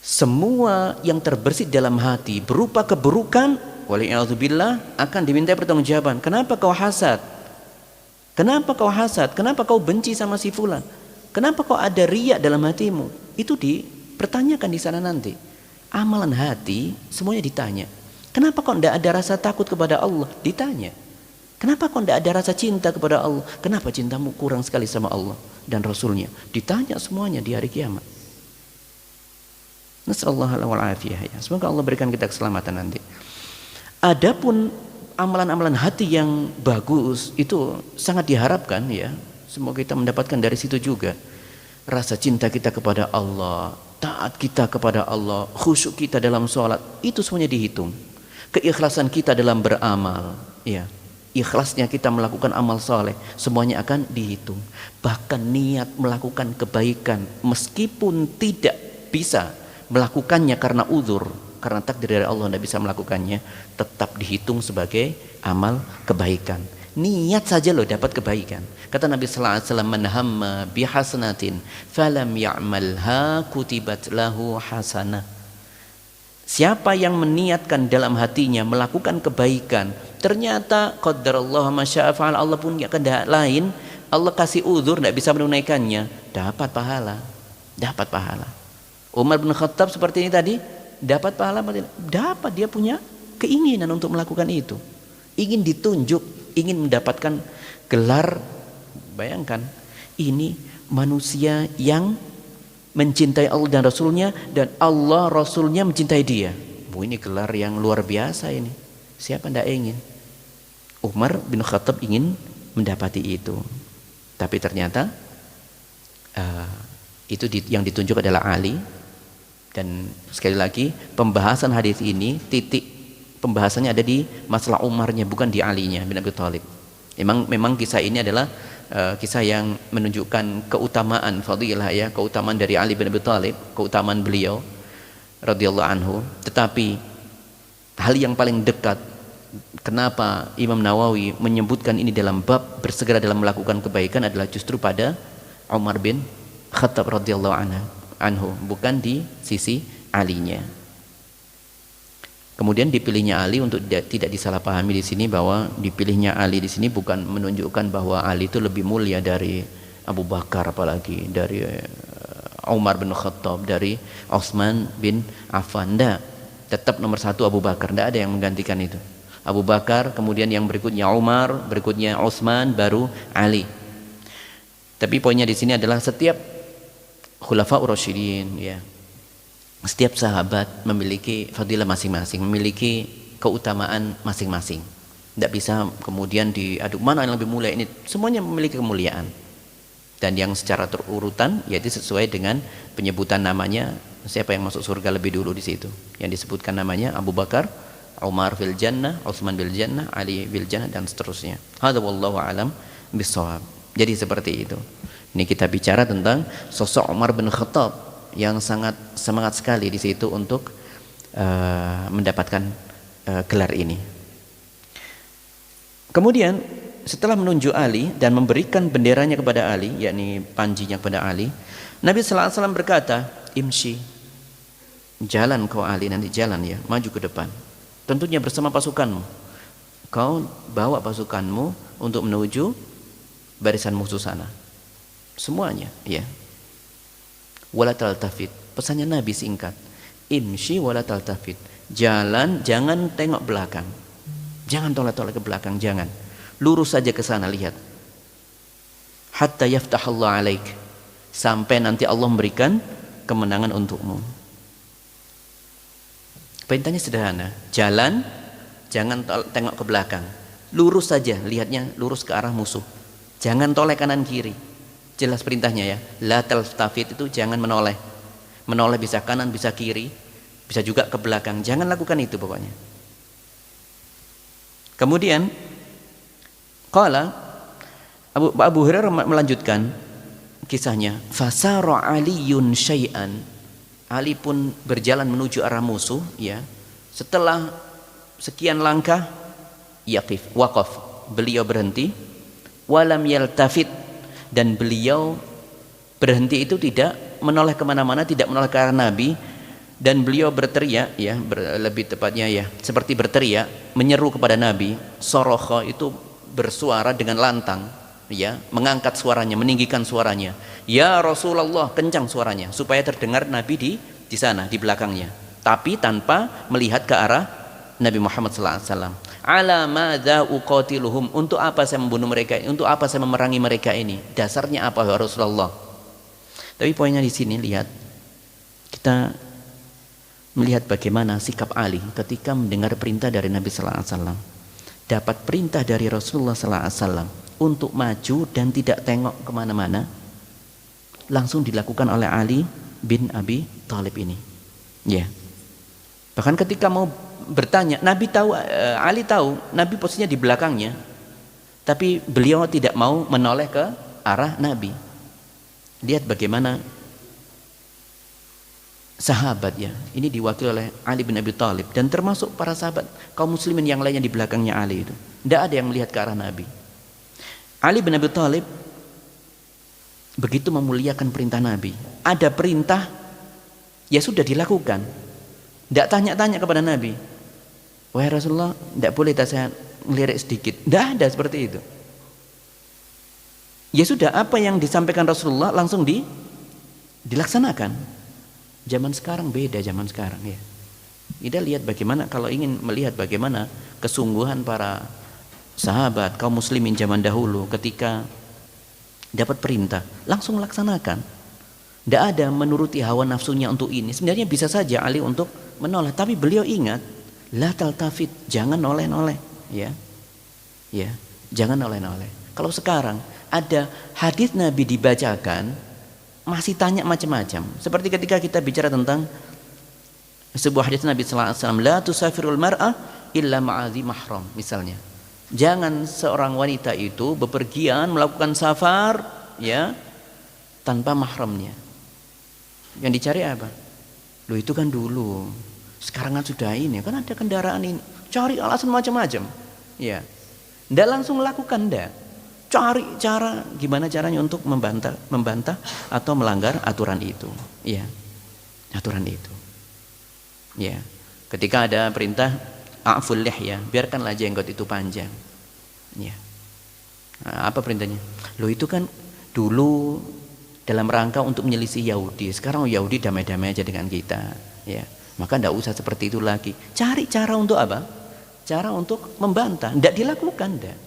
Semua yang terbersit dalam hati berupa keburukan, waliyadzubillah, akan diminta pertanggungjawaban. Kenapa kau hasad? Kenapa kau hasad? Kenapa kau benci sama si fulan? Kenapa kau ada riya dalam hatimu? Itu dipertanyakan di sana nanti. Amalan hati semuanya ditanya. Kenapa kau tidak ada rasa takut kepada Allah? Ditanya. Kenapa kau tidak ada rasa cinta kepada Allah? Kenapa cintamu kurang sekali sama Allah dan Rasulnya? Ditanya semuanya di hari kiamat. Nasallallahu alaihi wasallam. Semoga Allah berikan kita keselamatan nanti. Adapun amalan-amalan hati yang bagus itu sangat diharapkan ya. Semoga kita mendapatkan dari situ juga rasa cinta kita kepada Allah, taat kita kepada Allah, khusyuk kita dalam sholat, itu semuanya dihitung. Keikhlasan kita dalam beramal, ya. Ikhlasnya kita melakukan amal soleh, semuanya akan dihitung. Bahkan niat melakukan kebaikan meskipun tidak bisa melakukannya karena uzur, karena takdir dari Allah tidak bisa melakukannya, tetap dihitung sebagai amal kebaikan. Niat saja loh dapat kebaikan. Kata Nabi sallallahu alaihi wasallam, man hamma bihasanatin falam ya'malha kutibat lahu hasanah. Siapa yang meniatkan dalam hatinya melakukan kebaikan, ternyata qadarallahu ma syaa fa'al, Allah punya kehendak lain, Allah kasih uzur tidak bisa menunaikannya, dapat pahala. Dapat pahala. Umar bin Khattab seperti ini tadi, dapat pahala, dapat, dia punya keinginan untuk melakukan itu. Ingin ditunjuk, ingin mendapatkan gelar. Bayangkan, ini manusia yang mencintai Allah dan Rasulnya, dan Allah Rasulnya mencintai dia. Ini gelar yang luar biasa ini. Siapa tidak ingin? Umar bin Khattab ingin mendapati itu. Tapi ternyata itu yang ditunjuk adalah Ali. Dan sekali lagi pembahasan hadis ini, titik pembahasannya ada di masalah Umarnya, bukan di Alinya bin Abi Thalib. Memang kisah ini adalah kisah yang menunjukkan keutamaan fadilah ya, keutamaan dari Ali bin Abi Thalib, keutamaan beliau radhiyallahu anhu. Tetapi hal yang paling dekat, kenapa Imam Nawawi menyebutkan ini dalam bab bersegera dalam melakukan kebaikan, adalah justru pada Umar bin Khattab radhiyallahu anhu, bukan di sisi Alinya. Kemudian dipilihnya Ali, untuk tidak disalahpahami di sini bahwa dipilihnya Ali di sini bukan menunjukkan bahwa Ali itu lebih mulia dari Abu Bakar, apalagi dari Umar bin Khattab, dari Utsman bin Affan. Tetap nomor satu Abu Bakar, tidak ada yang menggantikan itu. Abu Bakar, kemudian yang berikutnya Umar, berikutnya Utsman, baru Ali. Tapi poinnya di sini adalah setiap Khulafaur Rasyidin ya, setiap sahabat memiliki fadilah masing-masing, memiliki keutamaan masing-masing. Tidak bisa kemudian diaduk mana yang lebih mulia, ini semuanya memiliki kemuliaan. Dan yang secara terurutan yaitu sesuai dengan penyebutan namanya, siapa yang masuk surga lebih dulu di situ. Yang disebutkan namanya Abu Bakar, Umar fil jannah, Utsman bil jannah, Ali bil jannah, dan seterusnya. Hadza wallahu alam bissawab. Jadi seperti itu. Ini kita bicara tentang sosok Umar bin Khattab yang sangat semangat sekali di situ untuk mendapatkan gelar ini. Kemudian setelah menunjuk Ali dan memberikan benderanya kepada Ali, yakni panjinya kepada Ali, Nabi sallallahu alaihi wasallam berkata, "Imshi." Jalan kau Ali, nanti jalan ya, maju ke depan. Tentunya bersama pasukanmu. Kau bawa pasukanmu untuk menuju barisan musuh sana. Semuanya, ya. Wala taltafit. Pesannya Nabi singkat. Imshi wala taltafit. Jalan, jangan tengok belakang. Jangan tolak-tolak ke belakang, jangan. Lurus saja ke sana, lihat. Hatta yaftahallahu alaik. Sampai nanti Allah memberikan kemenangan untukmu. Perintahnya sederhana. Jalan, jangan tengok ke belakang. Lurus saja, lihatnya lurus ke arah musuh. Jangan toleh kanan kiri. Jelas perintahnya ya. La taltafit itu jangan menoleh. Menoleh bisa kanan, bisa kiri, bisa juga ke belakang. Jangan lakukan itu pokoknya. Kemudian qala Abu Hurairah melanjutkan kisahnya, fasara aliyun syai'an. Ali pun berjalan menuju arah musuh, ya. Setelah sekian langkah, waqaf, beliau berhenti, walam yaltafit, dan beliau berhenti itu tidak menoleh kemana-mana, tidak menoleh ke arah Nabi, dan beliau berteriak, ya, lebih tepatnya ya, seperti berteriak, menyeru kepada Nabi. Sorokha itu bersuara dengan lantang, ya, mengangkat suaranya, meninggikan suaranya. Ya Rasulullah, kencang suaranya supaya terdengar Nabi di sana, di belakangnya, tapi tanpa melihat ke arah Nabi Muhammad SAW. Ala madza uqatiluhum, untuk apa saya membunuh mereka? Untuk apa saya memerangi mereka ini? Dasarnya apa ya Rasulullah? Tapi poinnya di sini, lihat, kita melihat bagaimana sikap Ali ketika mendengar perintah dari Nabi SAW. Dapat perintah dari Rasulullah SAW untuk maju dan tidak tengok kemana-mana, langsung dilakukan oleh Ali bin Abi Thalib ini. Ya. Bahkan ketika mau bertanya, Nabi tahu, Ali tahu Nabi posisinya di belakangnya, tapi beliau tidak mau menoleh ke arah Nabi. Lihat bagaimana sahabat, ya, ini diwakili oleh Ali bin Abi Thalib, dan termasuk para sahabat kaum muslimin yang lainnya di belakangnya Ali itu. Tidak ada yang melihat ke arah Nabi. Ali bin Abi Thalib begitu memuliakan perintah Nabi. Ada perintah, ya sudah dilakukan. Tidak tanya-tanya kepada Nabi. Wahai Rasulullah, tidak boleh saya ngelirik sedikit. Tidak ada seperti itu. Ya sudah, apa yang disampaikan Rasulullah langsung dilaksanakan. Zaman sekarang beda, zaman sekarang, ya. Kita lihat bagaimana, kalau ingin melihat bagaimana kesungguhan para sahabat kaum muslimin zaman dahulu ketika dapat perintah langsung laksanakan. Tidak ada menuruti hawa nafsunya untuk ini. Sebenarnya bisa saja Ali untuk menoleh, tapi beliau ingat, la taltafit, jangan noleh-noleh, ya. Ya, jangan noleh-noleh. Kalau sekarang ada hadis Nabi dibacakan, masih tanya macam-macam. Seperti ketika kita bicara tentang sebuah hadis Nabi sallallahu alaihi wasallam, la tusafirul mar'ah illa ma'adhi mahram, misalnya. Jangan seorang wanita itu bepergian melakukan safar, ya, tanpa mahramnya. Yang dicari apa? Loh, itu kan dulu. Sekarang kan sudah ini, kan ada kendaraan ini. Cari alasan macam-macam. Ya. Ndak langsung lakukan, ndak. Cari cara, gimana caranya untuk membantah atau melanggar aturan itu. Ya. Aturan itu. Ya. Ketika ada perintah a'ful lihya, biarkanlah jenggot itu panjang. Ya. Nah, apa perintahnya? Loh, itu kan dulu dalam rangka untuk menyelisih Yahudi. Sekarang Yahudi damai-damai aja dengan kita, ya. Maka tidak usah seperti itu lagi. Cari cara untuk apa? Cara untuk membantah. Tidak dilakukan, tidak.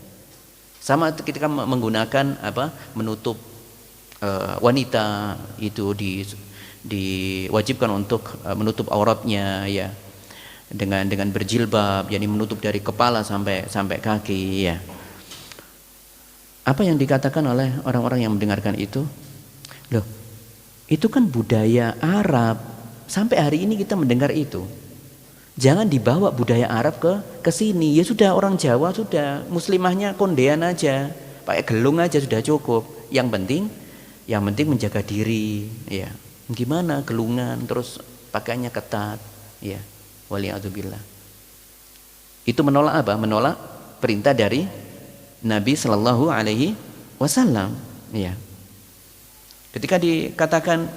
Sama ketika menggunakan apa? Menutup wanita itu diwajibkan untuk menutup auratnya, ya. Dengan berjilbab, yakni menutup dari kepala sampai kaki, ya. Apa yang dikatakan oleh orang-orang yang mendengarkan itu? Loh, itu kan budaya Arab. Sampai hari ini kita mendengar itu. Jangan dibawa budaya Arab ke sini. Ya sudah, orang Jawa sudah, muslimahnya kondean aja, pakai gelung aja sudah cukup. Yang penting menjaga diri, ya. Gimana gelungan terus pakainya ketat, ya. Waliyadzubillah. Itu menolak apa? Menolak perintah dari Nabi Shallallahu Alaihi Wasallam. Ya. Ketika dikatakan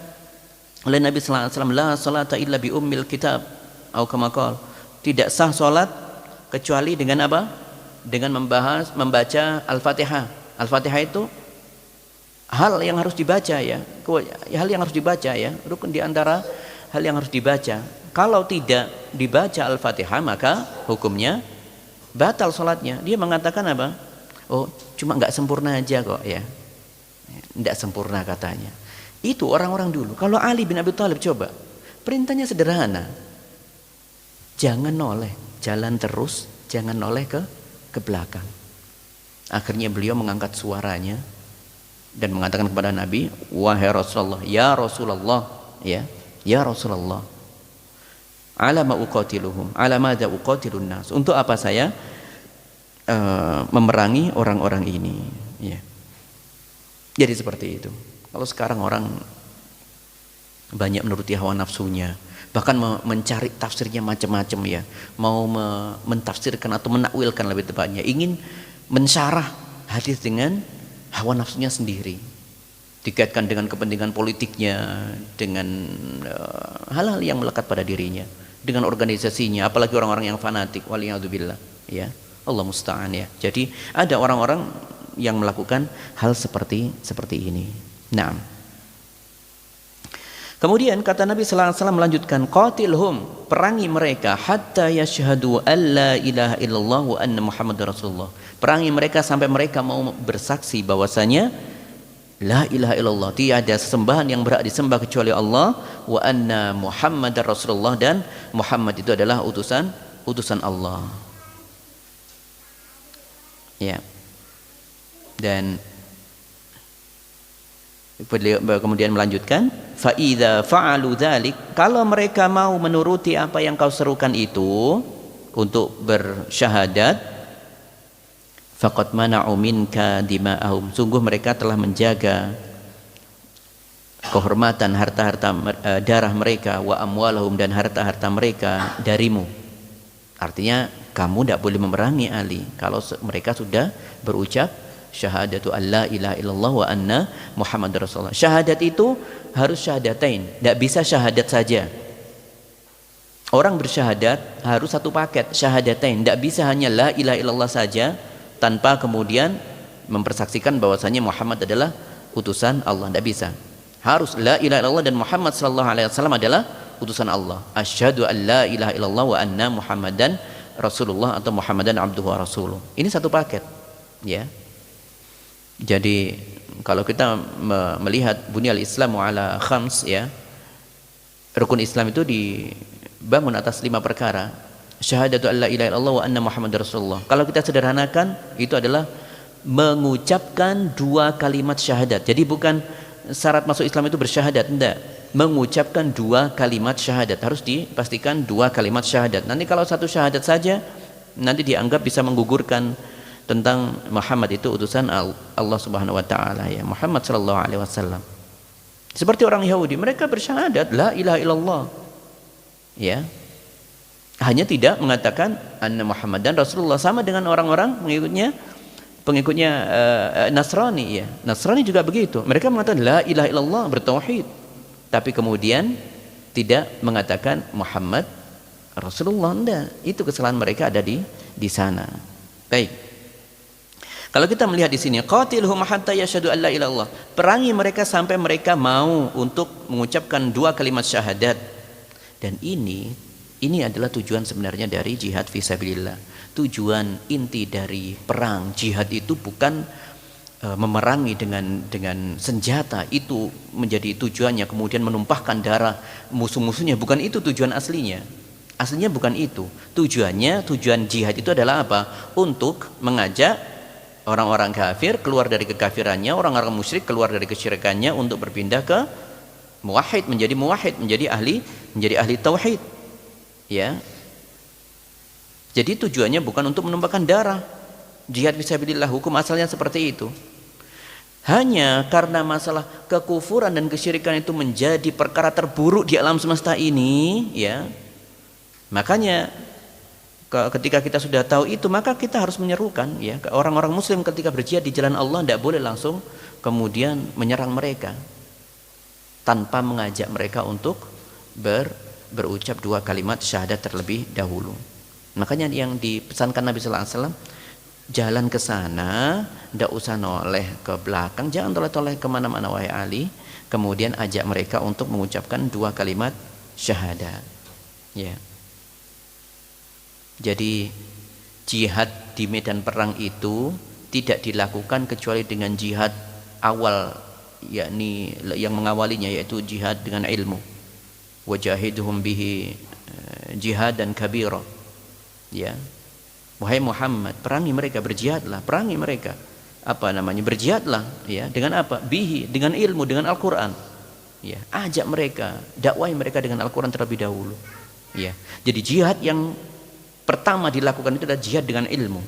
oleh Nabi Sallallahu Alaihi Wasallam, la salata illa bi ummil kitab, atau kama qala, tidak sah salat kecuali dengan apa? Dengan membaca Al-Fatihah. Al-Fatihah itu hal yang harus dibaca ya. Hal yang harus dibaca ya. Rukun di antara hal yang harus dibaca. Kalau tidak dibaca Al-Fatihah maka hukumnya batal salatnya. Dia mengatakan apa? Oh, cuma enggak sempurna aja kok ya. Enggak sempurna katanya. Itu orang-orang dulu. Kalau Ali bin Abi Thalib coba, perintahnya sederhana. Jangan noleh, jalan terus, jangan noleh ke belakang. Akhirnya beliau mengangkat suaranya dan mengatakan kepada Nabi, wahai Rasulullah, ya Rasulullah, ya Rasulullah, ala ma uqatiluhum, ala madza uqatilun nas. Untuk apa saya memerangi orang-orang ini, ya. Jadi seperti itu. Kalau sekarang orang banyak menuruti hawa nafsunya, bahkan mencari tafsirnya macam-macam ya, mau mentafsirkan atau menakwilkan lebih tepatnya, ingin mensyarah hadis dengan hawa nafsunya sendiri, dikaitkan dengan kepentingan politiknya, dengan hal-hal yang melekat pada dirinya, dengan organisasinya, apalagi orang-orang yang fanatik, waliyadzubillah ya, Allah musta'an ya. Jadi ada orang-orang yang melakukan hal seperti ini. Nah, kemudian kata Nabi sallallahu alaihi wasallam melanjutkan, qatilhum, perangi mereka hatta yashhadu alla ilaha illallah wa anna muhammadar rasulullah. Perangi mereka sampai mereka mau bersaksi bahwasanya la ilaha illallah, tiada sesembahan yang berhak disembah kecuali Allah, wa anna muhammadar rasulullah, dan Muhammad itu adalah utusan Allah. Ya. Dan beliau kemudian melanjutkan, fa idza fa'alu dzalik, kalau mereka mau menuruti apa yang kau serukan itu untuk bersyahadat, faqad mana'u minka dima'ahum, sungguh mereka telah menjaga kehormatan harta-harta darah mereka, wa amwalahum, dan harta-harta mereka darimu. Artinya kamu tidak boleh memerangi Ali kalau mereka sudah berucap syahadatu alla ilaha illallah wa anna muhammadar rasulullah. Syahadat itu harus syahadatain, tidak bisa syahadat saja. Orang bersyahadat harus satu paket, syahadatain, tidak bisa hanya la ilaha illallah saja tanpa kemudian mempersaksikan bahwasanya Muhammad adalah utusan Allah, tidak bisa. Harus la ilaha illallah dan Muhammad sallallahu alaihi wasallam adalah utusan Allah. Asyhadu an la ilaha illallah wa anna muhammadan rasulullah atau muhammadan abduhu wa rasuluh. Ini satu paket ya. Jadi kalau kita melihat bunyal Islam ala khams ya, rukun Islam itu dibangun atas 5 perkara. Syahadatu alla ilaha illallah wa anna muhammadar rasulullah. Kalau kita sederhanakan, itu adalah mengucapkan 2 kalimat syahadat. Jadi bukan syarat masuk Islam itu bersyahadat, enggak. Mengucapkan 2 kalimat syahadat, harus dipastikan 2 kalimat syahadat. Nanti kalau satu syahadat saja nanti dianggap bisa menggugurkan tentang Muhammad itu utusan Allah Subhanahu wa taala ya, Muhammad sallallahu alaihi wasallam. Seperti orang Yahudi, mereka bersyahadat la ilaha illallah. Ya. Hanya tidak mengatakan anna Muhammadan rasulullah, sama dengan orang-orang pengikutnya Nasrani ya. Nasrani juga begitu. Mereka mengatakan la ilaha illallah, bertauhid. Tapi kemudian tidak mengatakan Muhammad Rasulullah, enggak. Itu kesalahan mereka ada di sana. Baik. Kalau kita melihat di sini, qatilhum hatta yashhadu alla ilaha illallah, perangi mereka sampai mereka mau untuk mengucapkan 2 kalimat syahadat. Dan ini adalah tujuan sebenarnya dari jihad fisabilillah. Tujuan inti dari perang jihad itu bukan memerangi dengan senjata, itu menjadi tujuannya, kemudian menumpahkan darah musuh-musuhnya, bukan itu tujuan aslinya. Aslinya bukan itu. Tujuan jihad itu adalah apa? Untuk mengajak orang-orang kafir keluar dari kekafirannya, orang-orang musyrik keluar dari kesyirikannya untuk berpindah ke muwahhid, menjadi ahli tauhid. Ya. Jadi tujuannya bukan untuk menumpahkan darah. Jihad fisabilillah hukum asalnya seperti itu. Hanya karena masalah kekufuran dan kesyirikan itu menjadi perkara terburuk di alam semesta ini, ya. Makanya Ketika kita sudah tahu itu, maka kita harus menyerukan ya orang-orang muslim ketika berjihad di jalan Allah, tidak boleh langsung kemudian menyerang mereka tanpa mengajak mereka untuk berucap 2 kalimat syahadat terlebih dahulu. Makanya yang dipesankan Nabi sallallahu alaihi wasallam, jalan ke sana, tidak usah noleh ke belakang, jangan toleh-toleh kemana-mana wahai Ali, kemudian ajak mereka untuk mengucapkan 2 kalimat syahadat. Ya. Jadi jihad di medan perang itu tidak dilakukan kecuali dengan jihad awal, yakni yang mengawalinya yaitu jihad dengan ilmu. Wajahiduhum bihi jihadan kabira. Ya. Wahai Muhammad, perangi mereka, berjihadlah, perangi mereka. Apa namanya? Berjihadlah ya, dengan apa? Bihi, dengan ilmu, dengan Al-Qur'an. Ya, ajak mereka, dakwai mereka dengan Al-Qur'an terlebih dahulu. Ya. Jadi jihad yang pertama dilakukan itu adalah jihad dengan ilmu.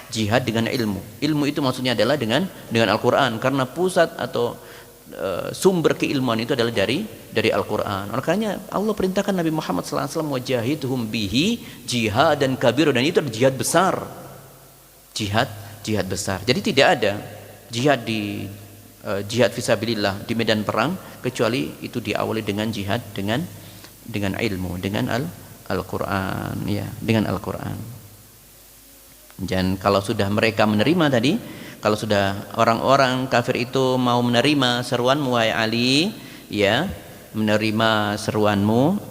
Jihad dengan ilmu. Ilmu itu maksudnya adalah dengan Al-Qur'an, karena pusat atau sumber keilmuan itu adalah dari Al-Qur'an. Makanya Allah perintahkan Nabi Muhammad sallallahu alaihi wasallam wajahidhum bihi jihadan kabira, dan itu adalah jihad besar. Jihad besar. Jadi tidak ada jihad fisabilillah di medan perang kecuali itu diawali dengan jihad dengan ilmu, dengan Al-Qur'an ya, dengan Al-Qur'an. Dan kalau sudah mereka menerima tadi, kalau sudah orang-orang kafir itu mau menerima seruanmu wahai Ali, ya, menerima seruanmu,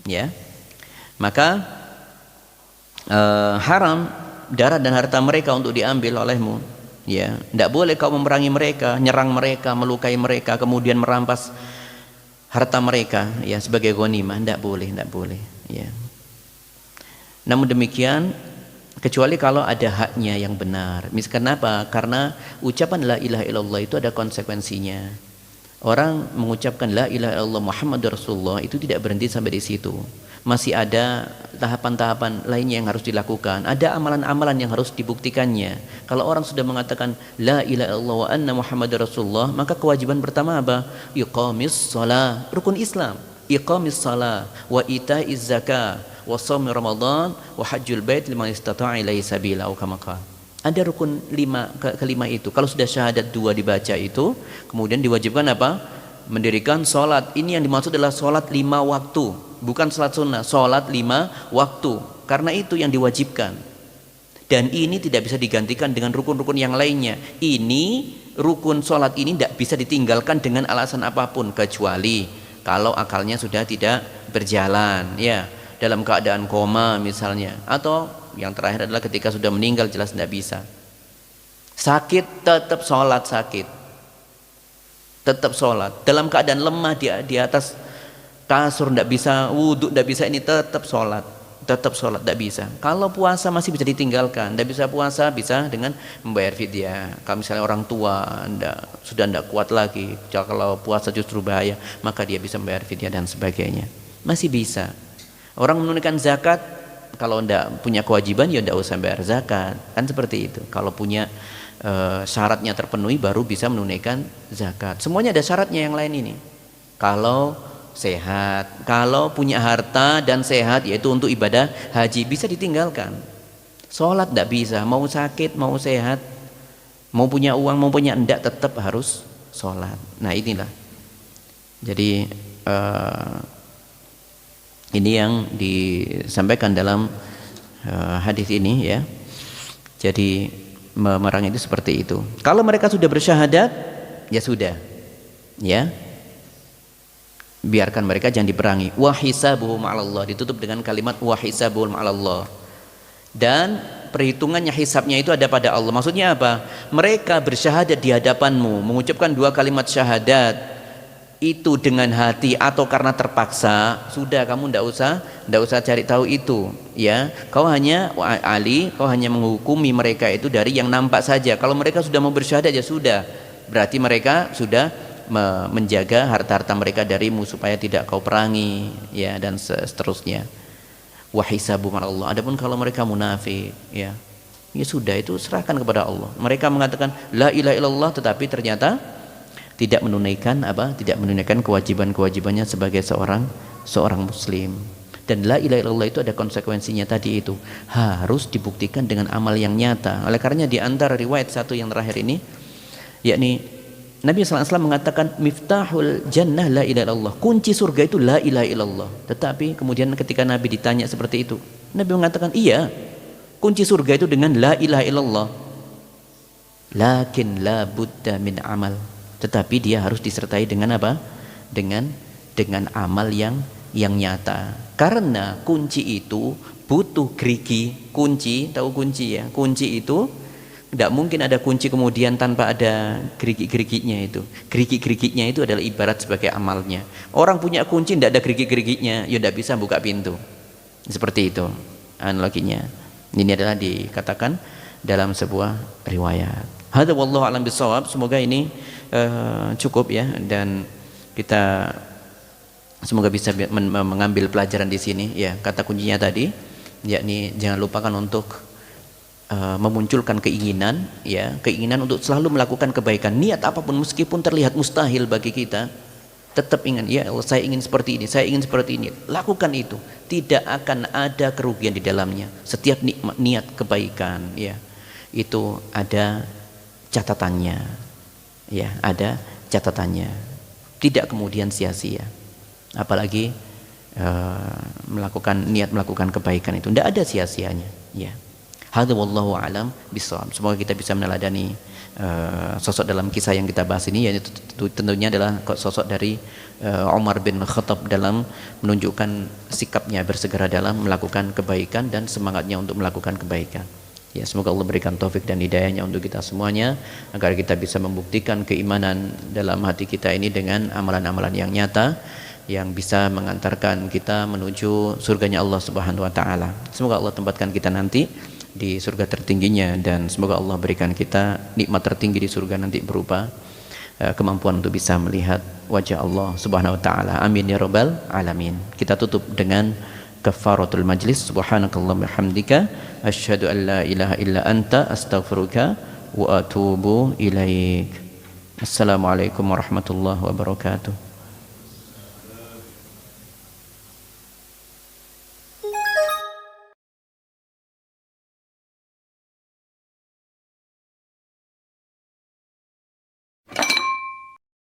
ya, maka haram darah dan harta mereka untuk diambil olehmu, ya. Tidak boleh kau memerangi mereka, nyerang mereka, melukai mereka, kemudian merampas harta mereka, ya, sebagai ghanimah. Tidak boleh, ya. Namun demikian, kecuali kalau ada haknya yang benar. Kenapa? Karena ucapan la ilaha illallah itu ada konsekuensinya. Orang mengucapkan la ilaha illallah Muhammadur Rasulullah itu tidak berhenti sampai di situ. Masih ada tahapan-tahapan lainnya yang harus dilakukan. Ada amalan-amalan yang harus dibuktikannya. Kalau orang sudah mengatakan la ilaha illallah wa anna Muhammadur Rasulullah, maka kewajiban pertama apa? Iqamis shalah, rukun Islam. Iqamis shalah wa itaiz zakah wa shaum Ramadan wa hajjul bait liman istata'a ilaihi sabila, atau kama qala. Ada rukun kelima itu. Kalau sudah syahadat 2 dibaca itu, kemudian diwajibkan apa? Mendirikan sholat. Ini yang dimaksud adalah sholat 5 waktu, bukan sholat sunnah, sholat 5 waktu. Karena itu yang diwajibkan. Dan ini tidak bisa digantikan dengan rukun-rukun yang lainnya. Ini rukun sholat ini tidak bisa ditinggalkan dengan alasan apapun, kecuali kalau akalnya sudah tidak berjalan, ya, dalam keadaan koma misalnya, atau yang terakhir adalah ketika sudah meninggal jelas tidak bisa. Sakit tetap sholat, sakit tetap sholat, dalam keadaan lemah di atas kasur tidak bisa, wudhu tidak bisa, ini tetap sholat, tidak bisa. Kalau puasa masih bisa ditinggalkan, tidak bisa puasa bisa dengan membayar fidyah. Kalau misalnya orang tua sudah tidak kuat lagi, kalau puasa justru bahaya, maka dia bisa membayar fidyah dan sebagainya, masih bisa. Orang menunaikan zakat, kalau tidak punya kewajiban ya tidak usah bayar zakat, kan seperti itu. Kalau punya syaratnya terpenuhi baru bisa menunaikan zakat. Semuanya ada syaratnya yang lain ini. Kalau sehat, kalau punya harta dan sehat, yaitu untuk ibadah haji, bisa ditinggalkan. Sholat tidak bisa, mau sakit, mau sehat, mau punya uang, mau punya enggak, tetap harus sholat. Nah inilah. Jadi ini yang disampaikan dalam hadis ini, ya. Jadi memerangi itu seperti itu. Kalau mereka sudah bersyahadat, ya sudah, ya, biarkan mereka, jangan diperangi. Wa hisabuhum 'alallah, ditutup dengan kalimat wa hisabuhum 'alallah. Dan perhitungannya, hisabnya itu ada pada Allah. Maksudnya apa? Mereka bersyahadat di hadapanmu, mengucapkan 2 kalimat syahadat itu dengan hati atau karena terpaksa, sudah, kamu tidak usah cari tahu itu, ya. Kau hanya Ali, kau hanya menghukumi mereka itu dari yang nampak saja. Kalau mereka sudah mau bersyahadat, ya sudah, berarti mereka sudah menjaga harta-harta mereka darimu supaya tidak kau perangi, ya, dan seterusnya. Wa hisabu ma'allah. Adapun kalau mereka munafik, ya sudah, itu serahkan kepada Allah. Mereka mengatakan la ilaha illallah tetapi ternyata tidak menunaikan kewajiban-kewajibannya sebagai seorang muslim. Dan la ilaha illallah itu ada konsekuensinya tadi itu, harus dibuktikan dengan amal yang nyata. Oleh karenanya di antara riwayat satu yang terakhir ini, yakni Nabi SAW mengatakan miftahul jannah la ilaha illallah, kunci surga itu la ilaha illallah. Tetapi kemudian ketika Nabi ditanya seperti itu, Nabi mengatakan iya, kunci surga itu dengan la ilaha illallah, lakin la budda min amal, tetapi dia harus disertai dengan apa? Dengan amal yang nyata. Karena kunci itu butuh gerigi. Kunci, tahu kunci ya? Kunci itu tidak mungkin ada kunci kemudian tanpa ada gerigi-geriginya itu. Gerigi-geriginya itu adalah ibarat sebagai amalnya. Orang punya kunci tidak ada gerigi-geriginya, ya tidak bisa buka pintu. Seperti itu analoginya. Ini adalah dikatakan dalam sebuah riwayat. Hadza wallahu a'lam bishawab. Semoga ini cukup ya, dan kita semoga bisa mengambil pelajaran di sini ya. Kata kuncinya tadi yakni jangan lupakan untuk memunculkan keinginan ya, keinginan untuk selalu melakukan kebaikan. Niat apapun meskipun terlihat mustahil bagi kita, tetap ingat, ya Allah saya ingin seperti ini, saya ingin seperti ini. Lakukan itu, tidak akan ada kerugian di dalamnya. Setiap niat kebaikan ya, itu ada catatannya ya, ada catatannya, tidak kemudian sia-sia. Apalagi niat melakukan kebaikan itu tidak ada sia-sianya ya. Hadza wallahu a'lam bishawab. Semoga kita bisa meneladani sosok dalam kisah yang kita bahas ini, yaitu tentunya adalah sosok dari Umar bin Khattab dalam menunjukkan sikapnya bersegera dalam melakukan kebaikan dan semangatnya untuk melakukan kebaikan. Ya, semoga Allah berikan taufik dan hidayahnya untuk kita semuanya agar kita bisa membuktikan keimanan dalam hati kita ini dengan amalan-amalan yang nyata yang bisa mengantarkan kita menuju surganya Allah Subhanahu wa taala. Semoga Allah tempatkan kita nanti di surga tertingginya, dan semoga Allah berikan kita nikmat tertinggi di surga nanti berupa kemampuan untuk bisa melihat wajah Allah Subhanahu wa taala. Amin ya rabbal alamin. Kita tutup dengan kafaratul majlis. Subhanakallahumma hamdika asyhadu an la ilaha illa anta astaghfiruka wa atubu ilaik. Assalamualaikum warahmatullahi wabarakatuh.